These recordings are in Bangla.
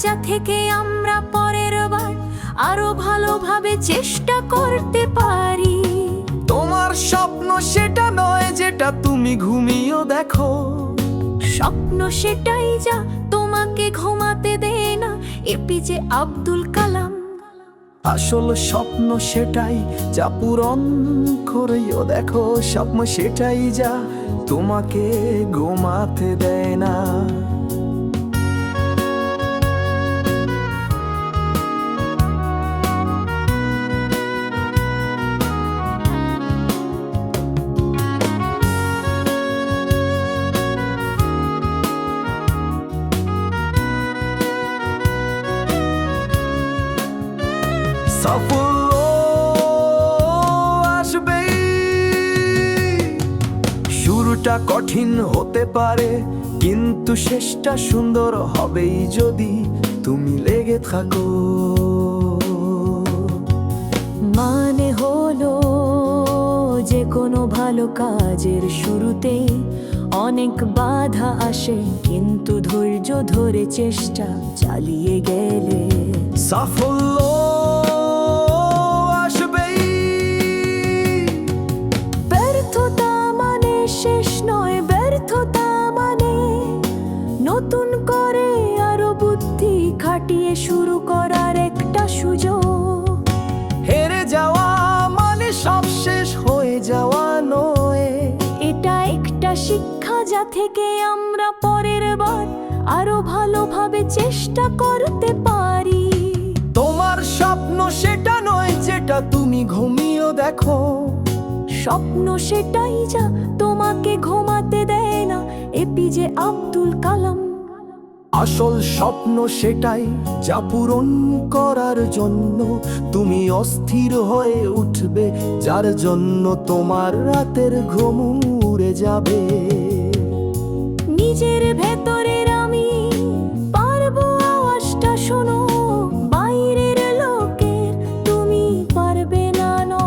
যা থেকে আমরা পরের বার আরো ভালোভাবে চেষ্টা করতে পারি। তোমার স্বপ্ন সেটা নয় যেটা তুমি ঘুমিয়েও দেখো। স্বপ্ন সেটাই যা তোমাকে ঘুমাতে দেয় না, এপিজে আব্দুল কালাম। আসল স্বপ্ন সেটাই যা পূরণ করেও দেখো। স্বপ্ন সেটাই যা তোমাকে ঘুমাতে দেয় না। সাফল্য আসবেই, শুরুটা কঠিন হতে পারে কিন্তু শেষটা সুন্দর হবেই যদি তুমি লেগে থাকো। মানে হলো যে কোনো ভালো কাজের শুরুতেই অনেক বাধা আসে, কিন্তু ধৈর্য ধরে চেষ্টা চালিয়ে গেলে সাফল্য আসবেই। ব্যর্থতা মানে শেষ নয়, ব্যর্থতা মানে নতুন করে আরো বুদ্ধি খাটিয়ে শুরু করার একটা সুযোগ। হেরে যাওয়া মানে সব শেষ হয়ে যাওয়া নয়। এটা একটা শিক্ষা যা থেকে আমরা পরের বার আরো ভালোভাবে চেষ্টা করতে পারি। তোমার স্বপ্ন সেটা নয় যেটা তুমি ঘুমিয়েও দেখো। স্বপ্ন সেটাই যা তোমাকে ঘুমাতে দেয় না, এপিজে আব্দুল কালাম। আসল স্বপ্ন সেটাই যা পূরণ করার জন্য তুমি অস্থির হয়ে উঠবে, যার জন্য তোমার রাতের ঘুম উড়ে যাবে। নিজের ভেতরের আমি পারবো আওয়াজটা শোনো, বাইরের লোকের তুমি পারবে না নো।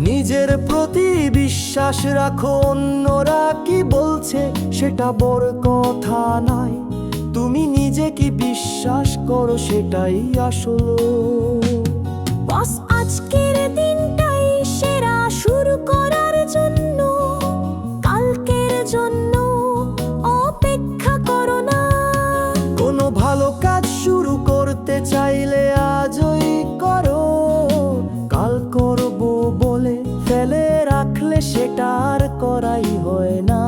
নিজের প্রতি বিশ্বাস রাখো, অন্যরা কি বলছে সেটা বড় কথা নয়। তুমি নিজে কি বিশ্বাস করো সেটাই আসল। বস আজকের দিনটাই সেরা শুরু করার জন্য, কালকের জন্য অপেক্ষা করো না। কোনো ভালো কাজ শুরু করতে চাইলে আজই করো, কাল করবো বলে ফেলে রাখলে সেটা আর করাই হয় না।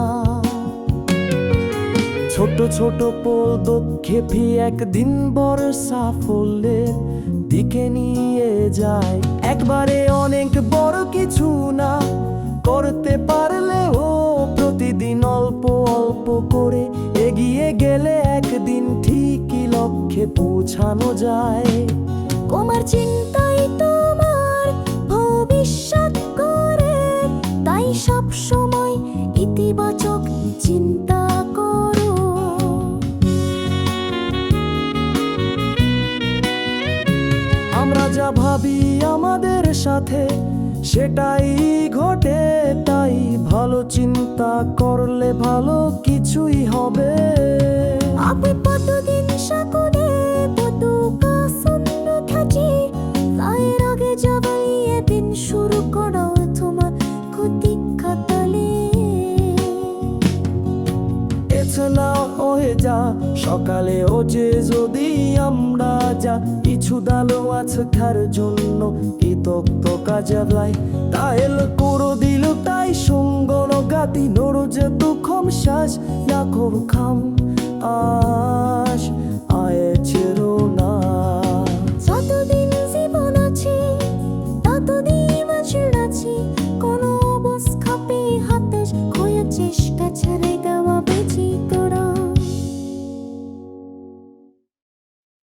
ছোট ছোট পদক্ষেপই একদিন বড় সাফল্যের দিকে নিয়ে যায়। একবারে অনেক বড় কিছু না করতে পারলেও প্রতিদিন অল্প অল্প করে এগিয়ে গেলে একদিন ঠিকই লক্ষ্যে পৌঁছানো যায়। তোমার চিন্তাই তোমার ভবিষ্যৎ করে, তাই সব সময় ইতিবাচক চিন্তা করো। আমরা যা ভাবি আমাদের সাথে সেটাই ঘটে, তাই ভালো চিন্তা করলে ভালো কিছুই হবে। আপনি প্রতিদিন সকালে পতাকা শূন্য থাকি, এর আগে যাবাইয়ে দিন শুরু করো তোমার ক্ষতি খাতালে। এছাড়া হয়ে যা সকালে ওঠে যদি আমরা যা কিছু দালো আজকার জন্য কৃতজ্ঞ কাজাবলাই তাহলে করো দিল তাই সঙ্গন গাতি নড়ো যে দুঃখম শ্বাস না করো খাম আশ আয়েছে